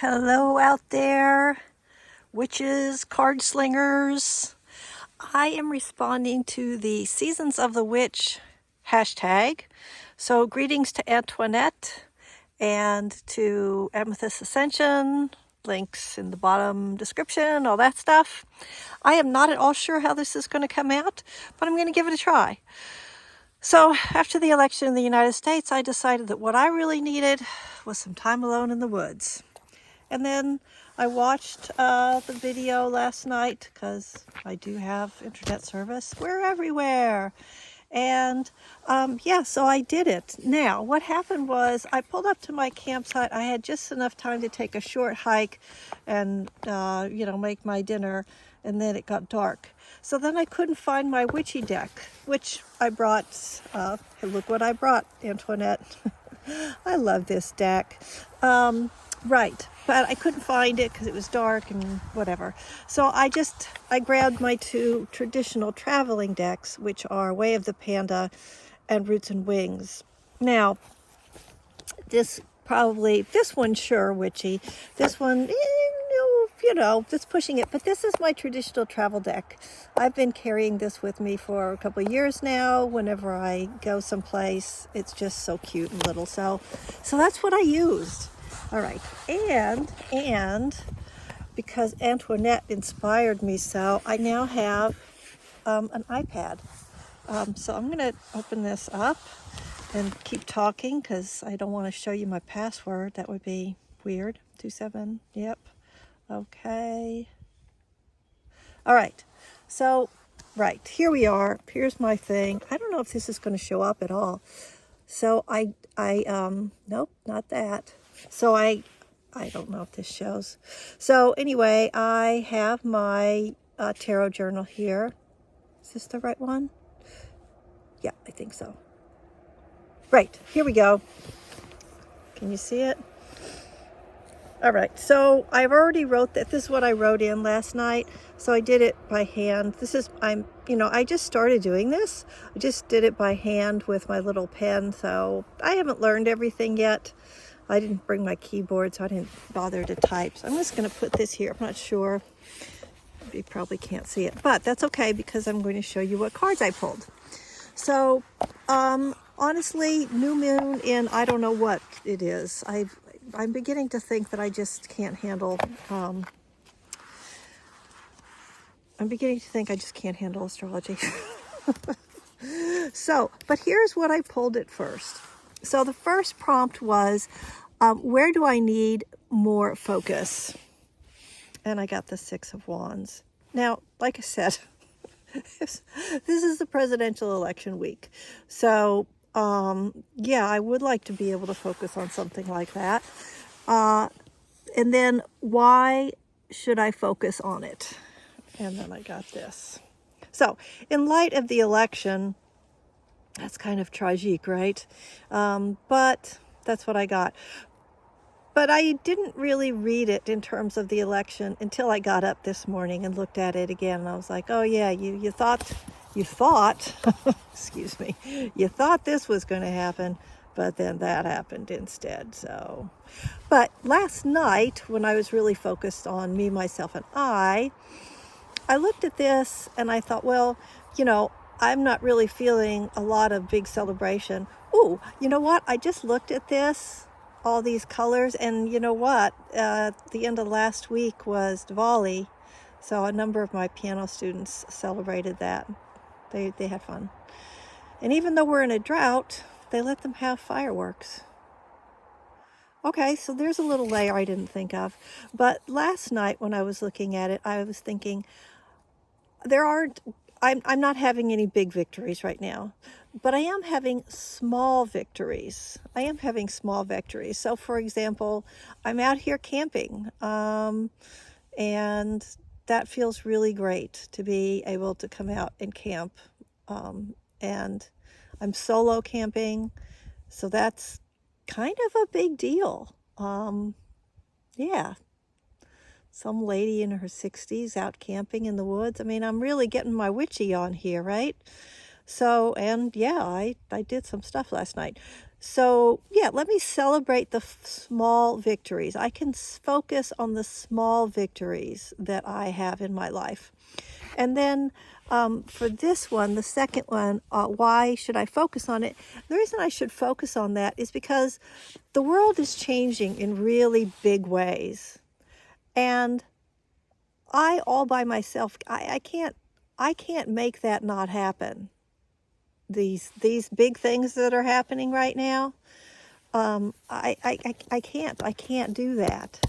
Hello out there, witches, card slingers. I am responding to the Seasons of the Witch hashtag. So greetings to Antoinette and to Amethyst Ascension. Links in the bottom description, all that stuff. I am not at all sure how this is going to come out, but I'm going to give it a try. So after the election in the United States, I decided that what I really needed was some time alone in the woods. And then I watched the video last night because I do have internet service. We're everywhere. And so I did it. Now, what happened was I pulled up to my campsite. I had just enough time to take a short hike and, make my dinner. And then it got dark. So then I couldn't find my witchy deck, which I brought. Look what I brought, Antoinette. I love this deck. Right, but I couldn't find it because it was dark and whatever. So I grabbed my two traditional traveling decks, which are Way of the Panda and Roots and Wings. Now, this one's sure witchy. This one, that's pushing it. But this is my traditional travel deck. I've been carrying this with me for a couple of years now. Whenever I go someplace, it's just so cute and little. So that's what I used. All right, and because Antoinette inspired me so, I now have an iPad. So I'm going to open this up and keep talking because I don't want to show you my password. That would be weird. 27, yep. Okay. All right, so, right, here we are. Here's my thing. I don't know if this is going to show up at all. So nope, not that. So I don't know if this shows. So anyway, I have my tarot journal here. Is this the right one? Yeah, I think so. Right, here we go. Can you see it? All right, so I've already wrote that. This is what I wrote in last night. So I did it by hand. I just started doing this. I just did it by hand with my little pen. So I haven't learned everything yet. I didn't bring my keyboard, so I didn't bother to type. So I'm just going to put this here. I'm not sure. You probably can't see it, but that's okay because I'm going to show you what cards I pulled. So, honestly, new moon in I don't know what it is. I'm beginning to think that I just can't handle. I'm beginning to think I just can't handle astrology. So, but here's what I pulled at first. So the first prompt was, where do I need more focus? And I got the Six of Wands. Now, like I said, this is the presidential election week. So, I would like to be able to focus on something like that. And then why should I focus on it? And then I got this. So, in light of the election, that's kind of tragic, right? But that's what I got. But I didn't really read it in terms of the election until I got up this morning and looked at it again. And I was like, oh yeah, you thought, excuse me, you thought this was going to happen, but then that happened instead. So, but last night when I was really focused on me, myself, and I looked at this and I thought, well, I'm not really feeling a lot of big celebration. Ooh, you know what? I just looked at this, all these colors, and you know what? The end of last week was Diwali, so a number of my piano students celebrated that. They had fun. And even though we're in a drought, they let them have fireworks. Okay, so there's a little layer I didn't think of. But last night when I was looking at it, I was thinking, I'm not having any big victories right now, but I am having small victories. So for example, I'm out here camping, and that feels really great to be able to come out and camp. And I'm solo camping, so that's kind of a big deal. Yeah. Some lady in her 60s out camping in the woods. I mean, I'm really getting my witchy on here, right? So, and yeah, I did some stuff last night. So yeah, let me celebrate the small victories. I can focus on the small victories that I have in my life. And then for this one, the second one, why should I focus on it? The reason I should focus on that is because the world is changing in really big ways. And I all by myself, I can't make that not happen. These big things that are happening right now, I can't do that.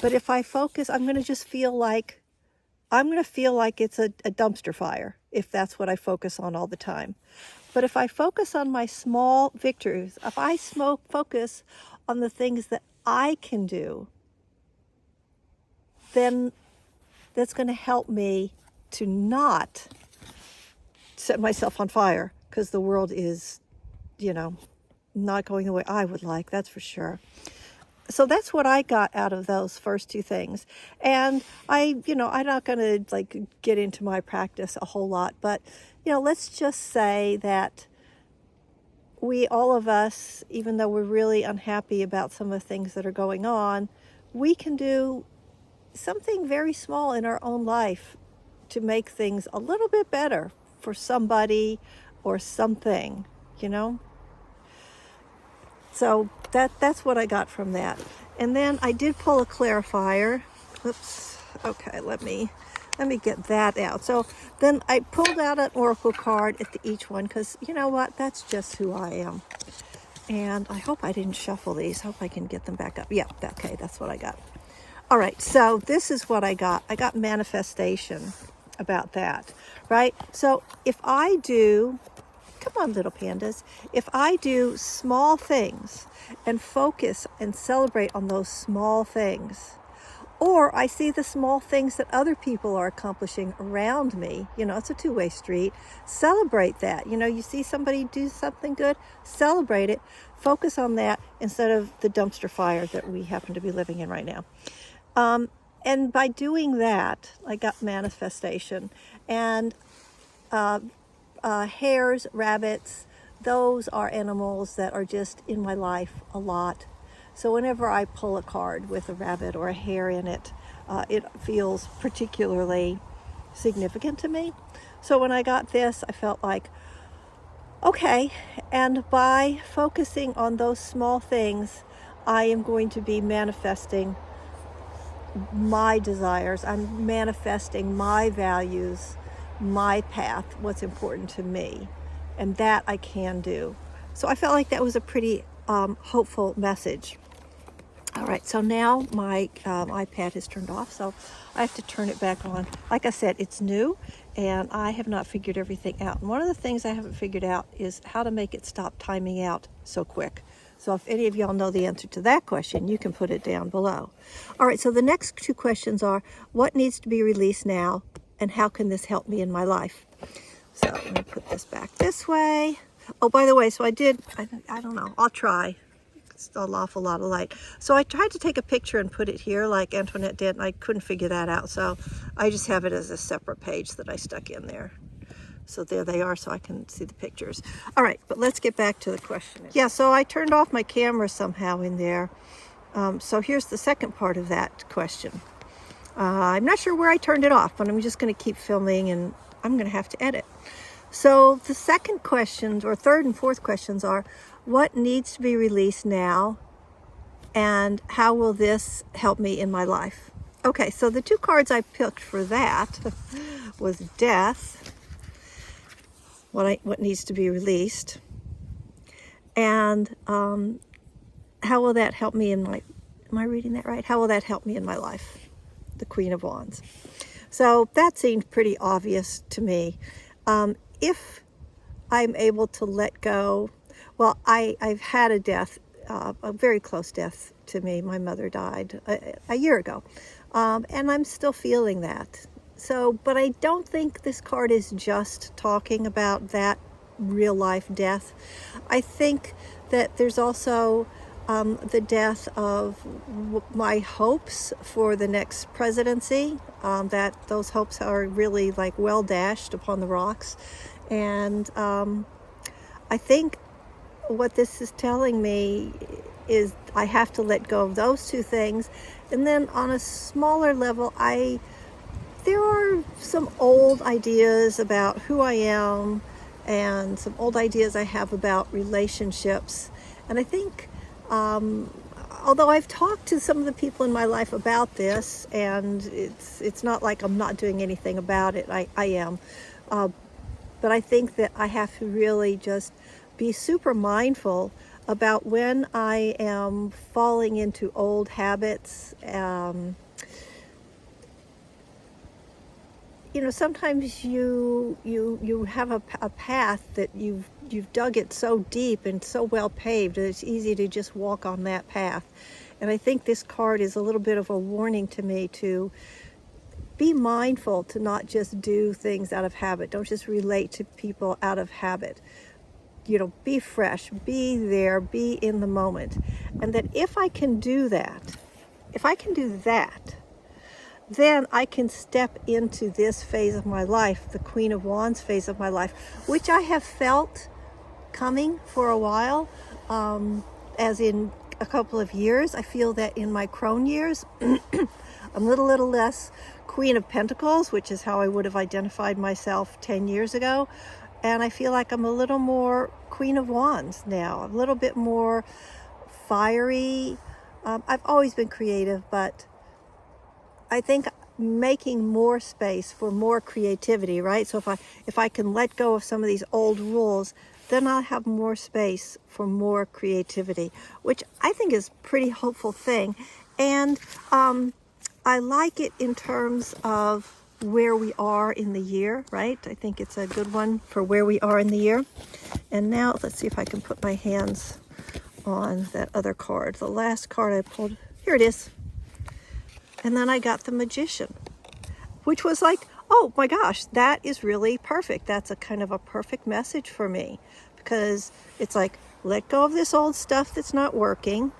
But if I focus, I'm going to feel like it's a dumpster fire if that's what I focus on all the time. But if I focus on my small victories, if I focus on the things that I can do, then that's going to help me to not set myself on fire, because the world is, not going the way I would like, that's for sure. So that's what I got out of those first two things. And I'm not going to get into my practice a whole lot, but, let's just say that all of us, even though we're really unhappy about some of the things that are going on, we can do something very small in our own life to make things a little bit better for somebody or something, So that's what I got from that. And then I did pull a clarifier. Oops. Okay, let me get that out. So then I pulled out an oracle card at each one, because you know what? That's just who I am. And I hope I didn't shuffle these. Hope I can get them back up. Yeah, okay, that's what I got. All right, so this is what I got. I got manifestation about that, right? So if I do, come on, little pandas, if I do small things and focus and celebrate on those small things, or I see the small things that other people are accomplishing around me, it's a two-way street, celebrate that. You see somebody do something good, celebrate it, focus on that instead of the dumpster fire that we happen to be living in right now. And by doing that, I got manifestation. And hares, rabbits, those are animals that are just in my life a lot. So whenever I pull a card with a rabbit or a hare in it, it feels particularly significant to me. So when I got this, I felt like, okay, and by focusing on those small things, I am going to be manifesting my desires. I'm manifesting my values, my path, what's important to me. And that I can do. So I felt like that was a pretty hopeful message. All right, so now my iPad has turned off, so I have to turn it back on. Like I said, it's new, and I have not figured everything out. And one of the things I haven't figured out is how to make it stop timing out so quick. So if any of y'all know the answer to that question, you can put it down below. All right, so the next two questions are, what needs to be released now, and how can this help me in my life? So let me put this back this way. Oh, by the way, so I don't know, I'll try. It's an awful lot of light. So I tried to take a picture and put it here like Antoinette did, and I couldn't figure that out. So I just have it as a separate page that I stuck in there. So there they are, so I can see the pictures. All right, but let's get back to the question. Yeah, so I turned off my camera somehow in there. So here's the second part of that question. I'm not sure where I turned it off, but I'm just going to keep filming, and I'm going to have to edit. So the second questions, or third and fourth questions, are what needs to be released now, and how will this help me in my life? Okay, so the two cards I picked for that was death, what needs to be released, and how will that help me in my, am I reading that right? How will that help me in my life? The Queen of Wands. So that seemed pretty obvious to me. If I'm able to let go, well, I've had a death, a very close death to me. My mother died a year ago, and I'm still feeling that. So, but I don't think this card is just talking about that real life death. I think that there's also the death of my hopes for the next presidency, that those hopes are really like well dashed upon the rocks. And I think what this is telling me is I have to let go of those two things. And then on a smaller level, there are some old ideas about who I am and some old ideas I have about relationships. And I think, although I've talked to some of the people in my life about this, and it's not like I'm not doing anything about it, I am. But I think that I have to really just be super mindful about when I am falling into old habits. Sometimes you have a path that you've dug it so deep and so well paved that it's easy to just walk on that path. And I think this card is a little bit of a warning to me to be mindful, to not just do things out of habit. Don't just relate to people out of habit. Be fresh, be there, be in the moment. And that if I can do that, then I can step into this phase of my life, the Queen of Wands phase of my life, which I have felt coming for a while, as in a couple of years. I feel that in my crone years, I'm a little less Queen of Pentacles, which is how I would have identified myself 10 years ago. And I feel like I'm a little more Queen of Wands now, a little bit more fiery. I've always been creative, but I think making more space for more creativity, right? So if I can let go of some of these old rules, then I'll have more space for more creativity, which I think is a pretty hopeful thing. And I like it in terms of where we are in the year, right? I think it's a good one for where we are in the year. And now let's see if I can put my hands on that other card. The last card I pulled, here it is. And then I got the Magician, which was like, oh my gosh, that is really perfect. That's a kind of a perfect message for me, because it's like, let go of this old stuff that's not working,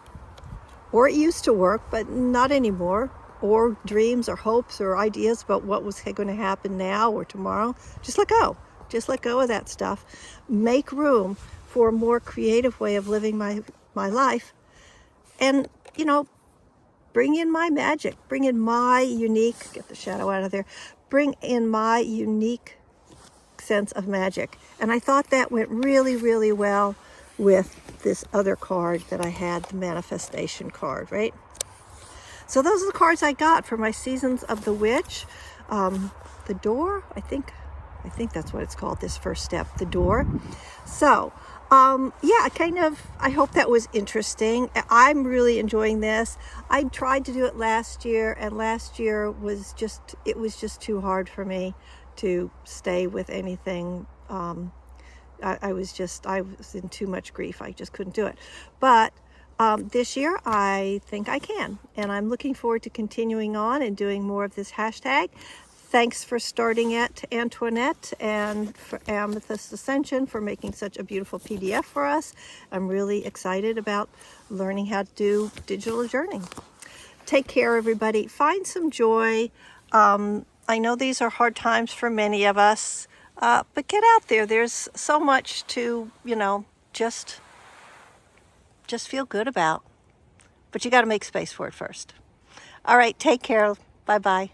or it used to work, but not anymore, or dreams or hopes or ideas about what was going to happen now or tomorrow. Just let go. Just let go of that stuff. Make room for a more creative way of living my life. And, bring in my magic, bring in my unique, get the shadow out of there, bring in my unique sense of magic. And I thought that went really, really well with this other card that I had, the manifestation card, right? So those are the cards I got for my Seasons of the Witch. The Door, I think that's what it's called, this first step, the Door. So, yeah, I hope that was interesting. I'm really enjoying this. I tried to do it last year, and last year was just too hard for me to stay with anything. I was in too much grief. I just couldn't do it. But this year, I think I can. And I'm looking forward to continuing on and doing more of this hashtag. Thanks for starting it, Antoinette, and for Amethyst Ascension for making such a beautiful PDF for us. I'm really excited about learning how to do digital journey. Take care, everybody. Find some joy. I know these are hard times for many of us, but get out there. There's so much to, just feel good about. But you got to make space for it first. All right, take care. Bye-bye.